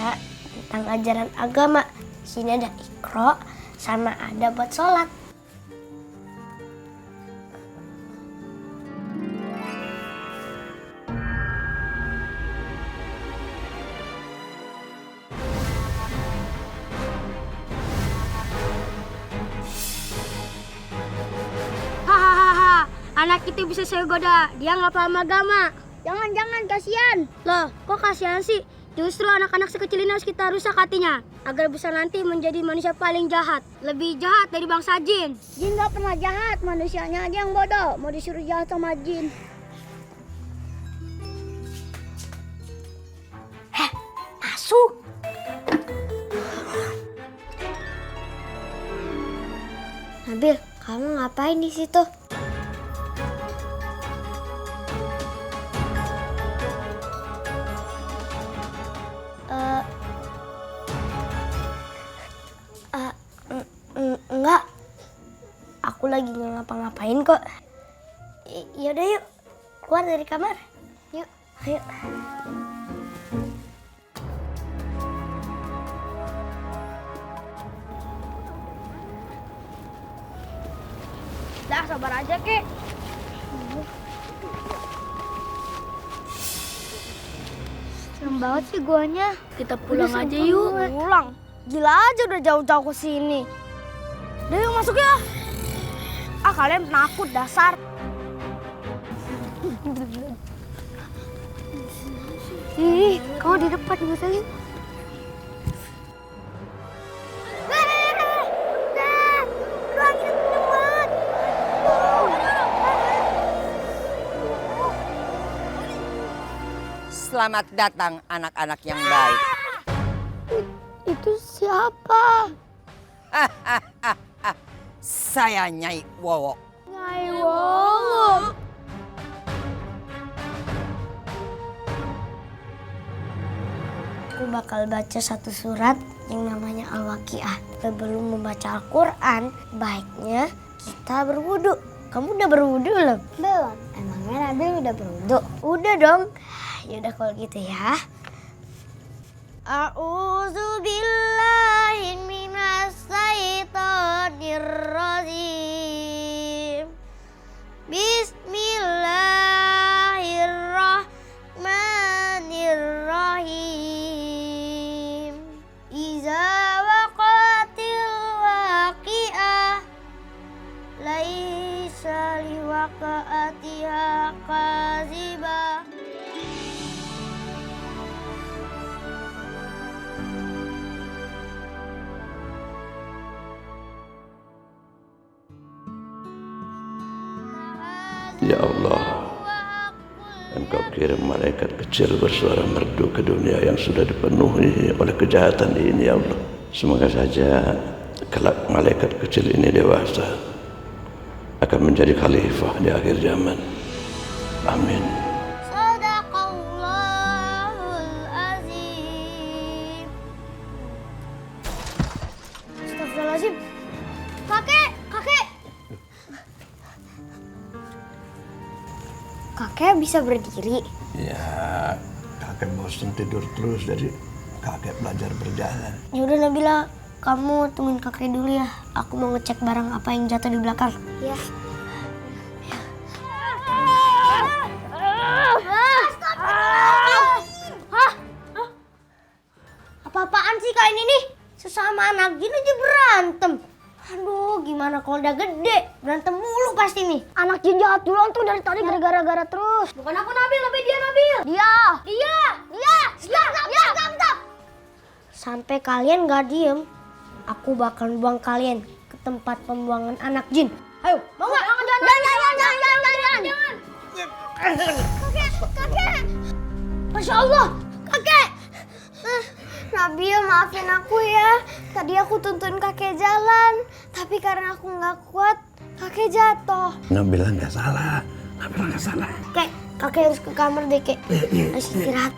baca tentang ajaran agama. Di sini ada Iqra sama ada buat sholat. Hahaha, anak itu bisa saya goda. Dia nggak paham agama. Jangan, kasihan. Loh, kok kasihan sih? Justru anak-anak sekecil ini harus kita rusak hatinya agar bisa nanti menjadi manusia paling jahat. Lebih jahat dari bangsa jin. Jin nggak pernah jahat, manusianya aja yang bodoh. Mau disuruh jahat sama jin. Masuk. Nabil, kamu ngapain di situ? Enggak. Aku lagi nggak ngapa-ngapain kok. Yaudah yuk, keluar dari kamar. Yuk. Ayo. Dah, sabar aja, Kek. Serem banget sih guanya. Kita pulang aja yuk. Pulang? Gila aja udah jauh-jauh ke sini. Udah yuk masuk ya. Ah, kalian penakut dasar. Ih, kamu di depan nggak usah yuk. Selamat datang anak-anak yang baik. Itu siapa? Saya Nyai Wowo. Nyai Wowo. Aku bakal baca satu surat yang namanya Al-Waqiah. Sebelum membaca Al-Quran, baiknya kita berwudu. Kamu udah berwudu belum? Belum. Emangnya Nabil udah berwudu? Udah dong. Yaudah kalau gitu ya. A'udzubillahi minasyaitonirrajim. Bismillahirrahmanirrahim. Iza waqatil waqi'ah laisa liwaqa'atiha kazibah. Ya Allah, Engkau kirim malaikat kecil bersuara merdu ke dunia yang sudah dipenuhi oleh kejahatan ini, ya Allah. Semoga saja kelak malaikat kecil ini dewasa akan menjadi khalifah di akhir zaman. Amin. Sadaqallahul azim. Astagfirullahaladzim. Kakek. Kakek bisa berdiri. Ya, kakek bosan tidur terus, jadi kakek belajar berjalan. Yaudah Nabila, kamu tungguin kakek dulu ya. Aku mau ngecek barang apa yang jatuh di belakang. Ya. Apa-apaan sih kalian ini? Sesama anak jin aja berantem. Aduh, gimana kalau udah gede? Berantem mulu pasti nih. Anak jin jahat duluan tuh dari tadi gara-gara terus. Bukan aku Nabil, tapi dia Nabil. Dia. Stop. Sampai kalian gak diem, aku bakal buang kalian ke tempat pembuangan anak jin. Ayo, mau gak? Jangan. Kakek. Masya Allah, kakek. Nabil, maafin aku ya. Tadi aku tuntun kakek jalan, tapi karena aku nggak kuat, kakek jatuh. Nabila nggak salah. Kek, kakek harus ke kamar deh, Kek. Harus istirahat.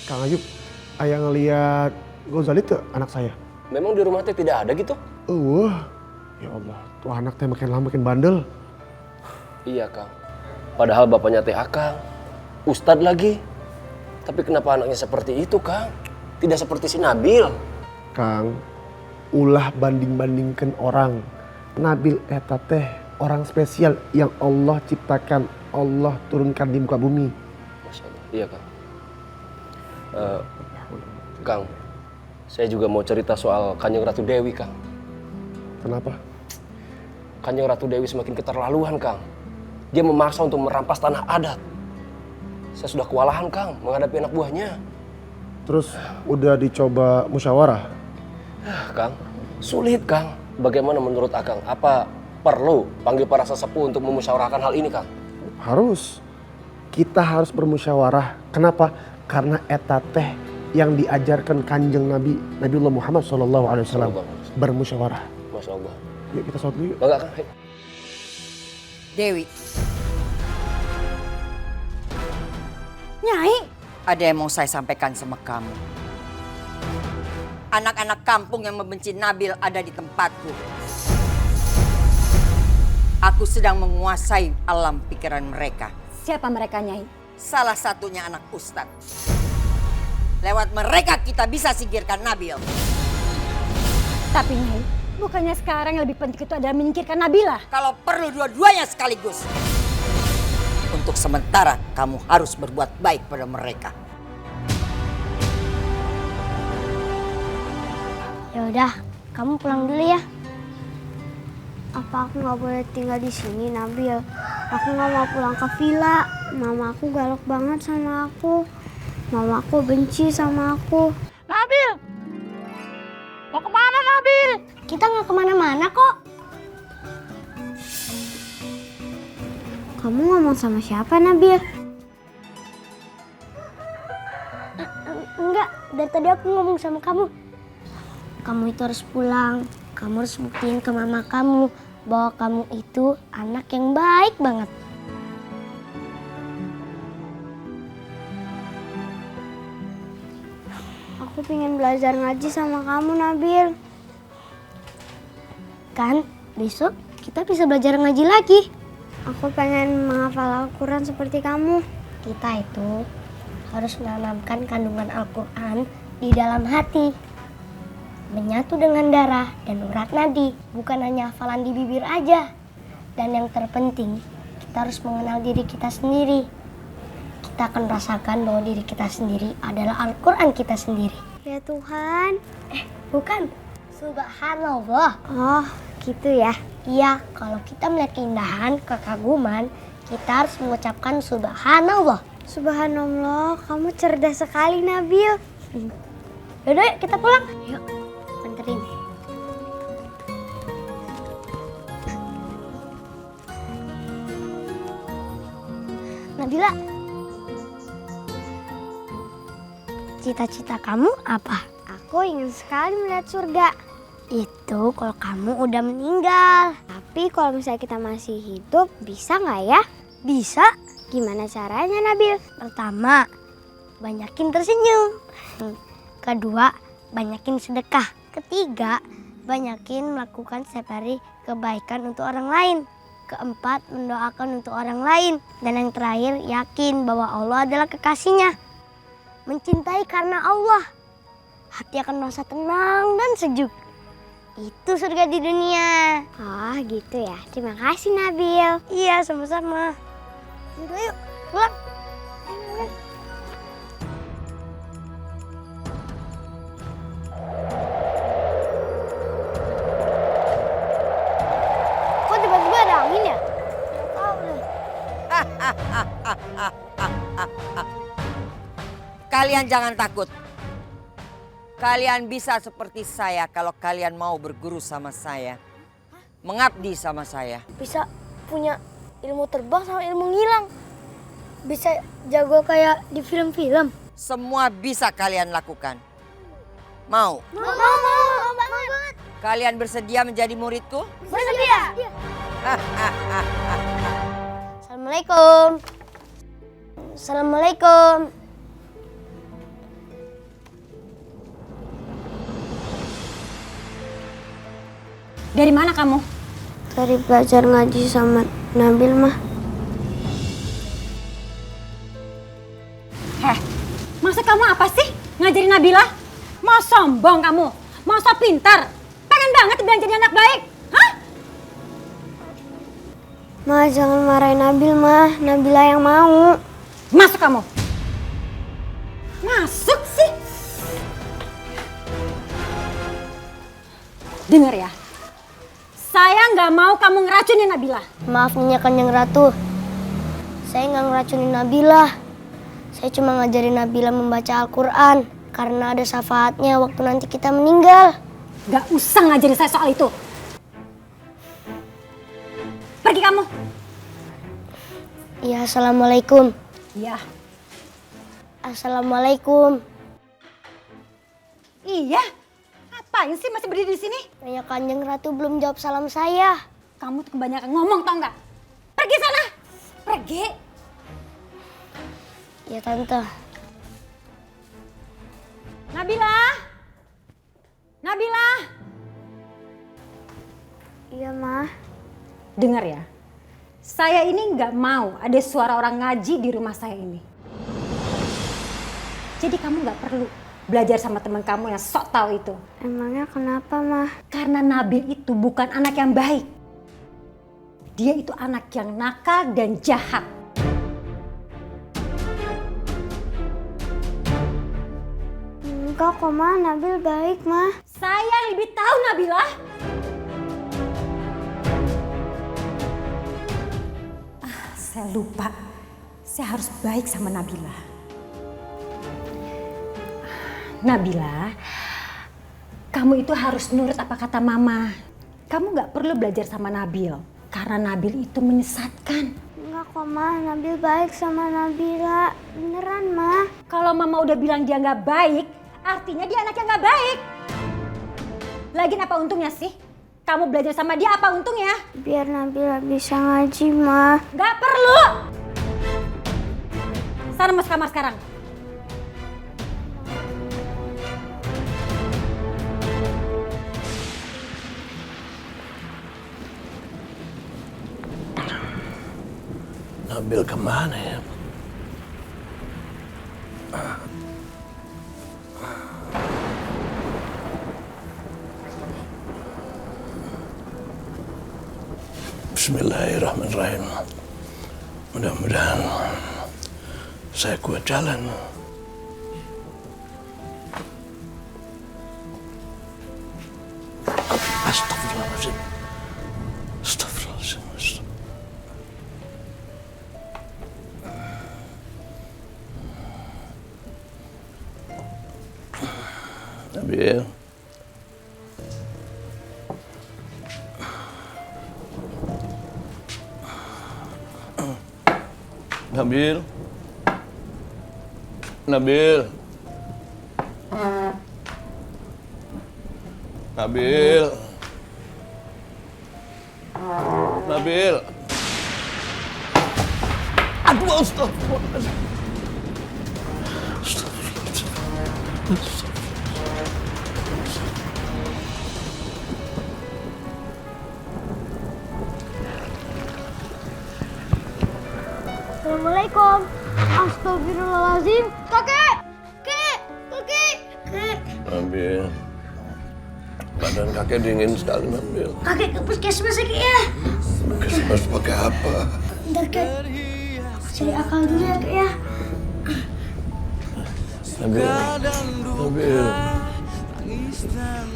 Kang Ayub, ayah ngeliat Gozali tuh anak saya. Memang di rumah teh tidak ada gitu? Ya Allah, tuh anak teh makin lama makin bandel. Iya, Kang. Padahal bapaknya teh Akang. ustadz lagi. Tapi kenapa anaknya seperti itu, Kang? Tidak seperti si Nabil. Kang, ulah banding-bandingkan orang. Nabil eta teh orang spesial yang Allah ciptakan, Allah turunkan di muka bumi. Masya Allah. Iya, Kang. Kang, saya juga mau cerita soal Kanjeng Ratu Dewi, Kang. Kenapa? Kanjeng Ratu Dewi semakin keterlaluan, Kang. Dia memaksa untuk merampas tanah adat. Saya sudah kewalahan, Kang, menghadapi anak buahnya. Terus udah dicoba musyawarah? Kang, sulit, Kang. Bagaimana menurut Akang? Apa perlu panggil para sesepuh untuk memusyawarahkan hal ini, Kang? Harus. Kita harus bermusyawarah. Kenapa? Karena eta teh yang diajarkan Kanjeng Nabi Nabiullah Muhammad SAW, bermusyawarah. Masya Allah. Yuk kita sholat dulu yuk. Bangga, Kang. Dewi, Nyai, ada yang mau saya sampaikan sama kamu. Anak-anak kampung yang membenci Nabil ada di tempatku. Aku sedang menguasai alam pikiran mereka. siapa mereka, Nyai? Salah satunya anak ustadz. Lewat mereka kita bisa singkirkan Nabil. Tapi Nyai, bukannya sekarang yang lebih penting itu adalah menyingkirkan Nabila? Kalau perlu dua-duanya sekaligus. Untuk sementara kamu harus berbuat baik pada mereka. Ya udah, kamu pulang dulu ya. Apa aku nggak boleh tinggal di sini, Nabil? Aku nggak mau pulang ke villa. Mama aku galak banget sama aku. Mama aku benci sama aku. Nabil! Mau kemana, Nabil? Kita nggak kemana-mana kok. Kamu ngomong sama siapa, Nabil? Enggak, dari tadi aku ngomong sama kamu. Kamu itu harus pulang. Kamu harus buktiin ke mama kamu bahwa kamu itu anak yang baik banget. Aku pengen belajar ngaji sama kamu, Nabil. Kan besok kita bisa belajar ngaji lagi. Aku pengen menghafal Al-Quran seperti kamu. Kita itu harus menanamkan kandungan Al-Quran di dalam hati. Menyatu dengan darah dan urat nadi. Bukan hanya hafalan di bibir aja. Dan yang terpenting, kita harus mengenal diri kita sendiri. Kita akan rasakan bahwa diri kita sendiri adalah Al-Quran kita sendiri. Ya Tuhan. Bukan. Subhanallah. Oh, gitu ya. Iya, kalau kita melihat keindahan, kekaguman, kita harus mengucapkan Subhanallah. Subhanallah, kamu cerdas sekali, Nabil. Yaudah, yuk kita pulang. Yuk, anterin. Nabila, cita-cita kamu apa? Aku ingin sekali melihat surga. Itu kalau kamu udah meninggal. Tapi kalau misalnya kita masih hidup, bisa nggak ya? Bisa. Gimana caranya, Nabil? Pertama, banyakin tersenyum. Kedua, banyakin sedekah. Ketiga, banyakin melakukan setiap hari kebaikan untuk orang lain. Keempat, mendoakan untuk orang lain. Dan yang terakhir, yakin bahwa Allah adalah kekasihnya. Mencintai karena Allah. Hati akan merasa tenang dan sejuk. Itu surga di dunia. Oh gitu ya. Terima kasih Nabil. Iya sama-sama. Yaudah yuk pulang. Ayo. Kok tiba-tiba ada angin ya? Nggak tahu deh. Kalian jangan takut. Kalian bisa seperti saya kalau kalian mau berguru sama saya. Mengabdi sama saya. Bisa punya ilmu terbang sama ilmu ngilang. Bisa jago kayak di film-film. Semua bisa kalian lakukan. Mau? Mau banget. Kalian bersedia menjadi muridku? Bersedia. Assalamualaikum. Assalamualaikum. Dari mana kamu? Dari belajar ngaji sama Nabil mah. Maksud kamu apa sih ngajarin Nabila? Mau sombong kamu? Mau so pintar? Pengen banget dibilang jadi anak baik? Hah? Ma, jangan marahin Nabil, Ma. Nabila yang mau. Masuk kamu. Masuk sih. Dengar ya. Saya nggak mau kamu ngeracunin Nabila. Maaf Nyonya Kanjeng Ratu. Saya nggak ngeracunin Nabila. Saya cuma ngajarin Nabila membaca Al-Quran. Karena ada syafaatnya waktu nanti kita meninggal. Gak usah ngajarin saya soal itu. Pergi kamu. Ya, Assalamualaikum. Iya. Assalamualaikum. Iya. Ngapain sih masih berdiri di sini? Nyonya Kanjeng Ratu belum jawab salam saya. Kamu tuh kebanyakan ngomong, tau nggak? Pergi sana. Pergi. Ya, Tante. Nabila. Nabila. Iya, Ma. Dengar ya. Saya ini nggak mau ada suara orang ngaji di rumah saya ini. Jadi kamu nggak perlu belajar sama teman kamu yang sok tahu itu. Emangnya kenapa, Ma? Karena Nabil itu bukan anak yang baik. Dia itu anak yang nakal dan jahat. Enggak kok, Ma. Nabil baik, Ma. Saya yang lebih tahu, Nabila. Saya lupa. Saya harus baik sama Nabila. Nabila, kamu itu harus nurut apa kata Mama. Kamu gak perlu belajar sama Nabil. Karena Nabil itu menyesatkan. Enggak kok, Ma. Nabil baik sama Nabila. Beneran, Ma. Kalau Mama udah bilang dia gak baik, artinya dia anak yang gak baik. Lagian apa untungnya sih? Kamu belajar sama dia, apa untungnya? Biar Nabila bisa ngaji, Ma. Gak perlu! Sana masuk kamar sekarang. Nabil kemana ya? Bismillahirrahmanirrahim. Mudah-mudahan saya kuat jalan. Astagfirullahaladzim. Astagfirullahaladzim. Nabil. Nabil. Nabil. Nabil. Nabil. Aduh, astagfirullahaladzim. Astagfirullahaladzim. Assalamualaikum. Astagfirullahaladzim. Kakek! Kek! Kakek! Kek! Nabil. Badan kakek dingin sekali, Nabil. Kakek ke puskesmas ya, Kek ya? Puskesmas pakai apa? Bentar, Kek. Aku cari akal dulu ya, Kek ya. Nabil. Nabil.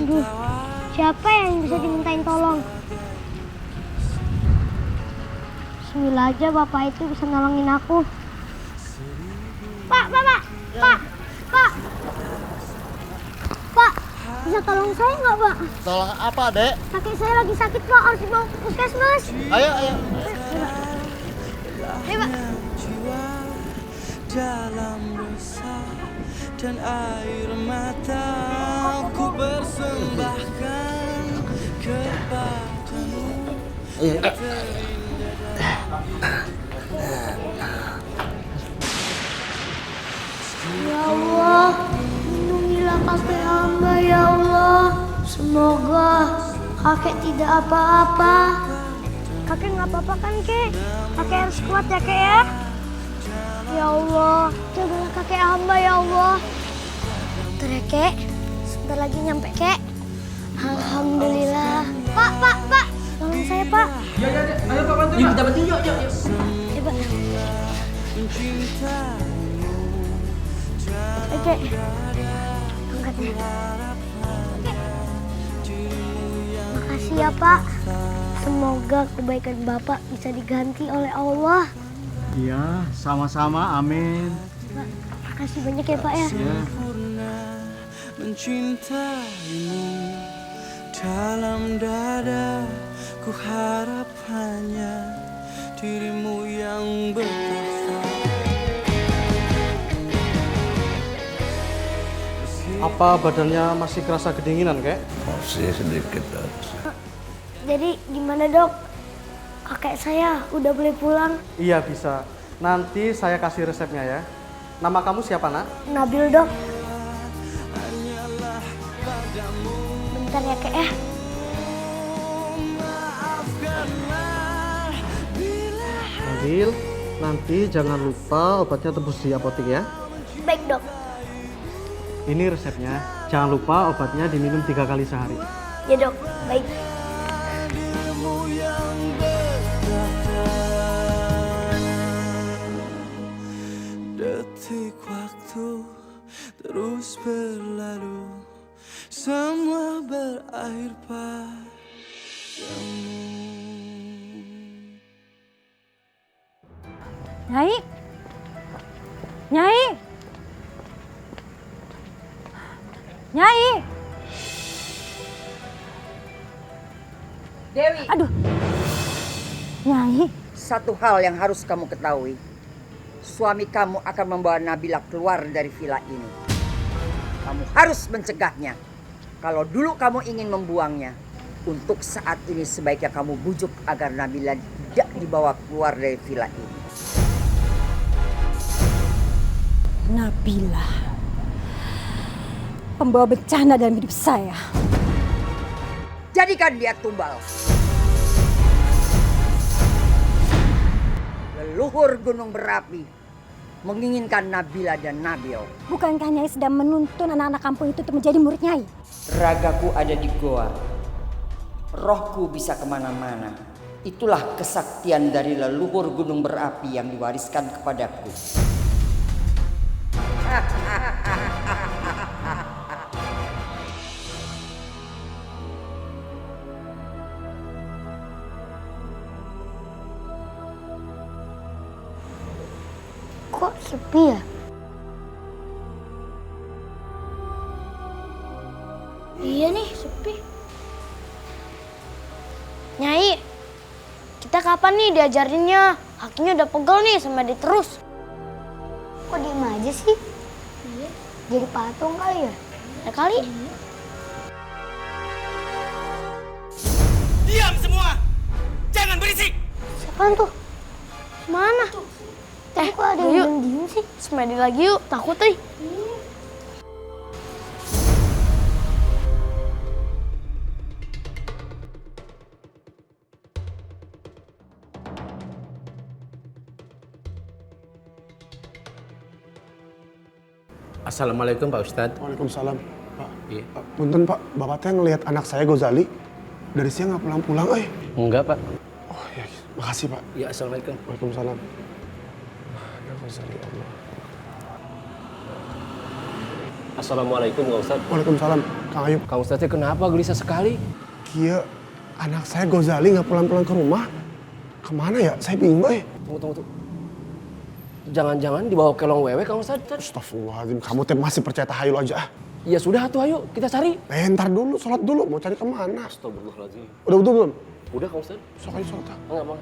Aduh, siapa yang bisa dimintain tolong? Bismillah aja bapak itu bisa nolongin aku. Pak, bisa tolong saya nggak, Pak? Tolong apa, Dek? Kakek saya lagi sakit, Pak, harus dibawa ke puskesmas. Ayo. Ayo, Pak. Dalam dosa dan air mata ku persembahkan kepadamu. Ya Allah, lindungilah kakek hamba ya Allah. Semoga kakek tidak apa-apa. Kakek nggak apa-apa kan, Kek? Kakek harus kuat ya, Kek ya. Ya Allah, jagalah kakek hamba. hamba ya Allah. Bentar ya, Kek. Sebentar lagi nyampe, Kek. Alhamdulillah. Pak. Tolong saya, Pak. Ya, ayo Pak bantu. Yuk, kita bantu yuk. Coba. Oke. Angkatnya. Makasih ya, Pak. Semoga kebaikan Bapak bisa diganti oleh Allah. Iya, sama-sama. Amin. Pak, makasih banyak ya, Pak ya. Mencintaimu dalam dada, ku harap hanya dirimu yang bertahan. Apa badannya masih kerasa kedinginan, Kek? Masih sedikit Jadi gimana, Dok? Kakek saya udah boleh pulang. Iya, bisa. Nanti saya kasih resepnya ya. Nama kamu siapa, Nak? Nabil, Dok. Bentar ya, Kek ya. Nabil, nanti jangan lupa obatnya tebus di apotek ya. Baik, Dok. Ini resepnya. Jangan lupa obatnya diminum 3 kali sehari. Ya, Dok. Baik. Detik waktu terus berlalu, semua berakhir padamu. Nyai. Nyai. Nyai. Dewi, Aduh. Nyai. satu hal yang harus kamu ketahui. Suami kamu akan membawa Nabila keluar dari villa ini. Kamu harus mencegahnya. Kalau dulu kamu ingin membuangnya, untuk saat ini sebaiknya kamu bujuk agar Nabila tidak dibawa keluar dari villa ini. Nabila. Pembawa bencana dalam hidup saya. Jadikan dia tumbal. Leluhur gunung berapi menginginkan Nabila dan Nabil. Bukankah Nyai sedang menuntun anak-anak kampung itu untuk menjadi murid Nyai? Ragaku ada di goa. Rohku bisa kemana-mana. Itulah kesaktian dari leluhur gunung berapi yang diwariskan kepadaku. Kok sepi ya? Iya nih, sepi. Nyai, kita kapan nih diajarinnya? Kakinya udah pegel nih sama dia terus. Kok diem aja sih? Iya. Jadi patung kali ya? Ya kali. Diam semua! Jangan berisik! Siapaan tuh? Mana? Kok ada yang diem sih? Semedi lagi yuk, takut nih. Assalamualaikum Pak Ustadz. Waalaikumsalam. Pak, Iya. punten Pak, Bapak teh ngelihat anak saya Gozali dari siang nggak pulang-pulang, Enggak Pak. Oh ya, makasih Pak. Ya Assalamualaikum. Waalaikumsalam. Ya Gozali Allah. Assalamualaikum Kang Ustadz. Waalaikumsalam, Kang Ayub. Kang Ustadznya kenapa gelisah sekali? Kia, anak saya Gozali nggak pulang-pulang ke rumah. Kemana ya? Saya bingung, Tunggu. Jangan-jangan dibawa ke long wewe Kang Ustadz? Astagfirullahaladzim, kamu teh masih percaya tahayul aja. Ya sudah tuh ayo kita cari. Ntar dulu, sholat dulu. Mau cari kemana? Astagfirullahaladzim. Udah belum? Udah Kang Ustadz? Sok aja sholat. Enggak.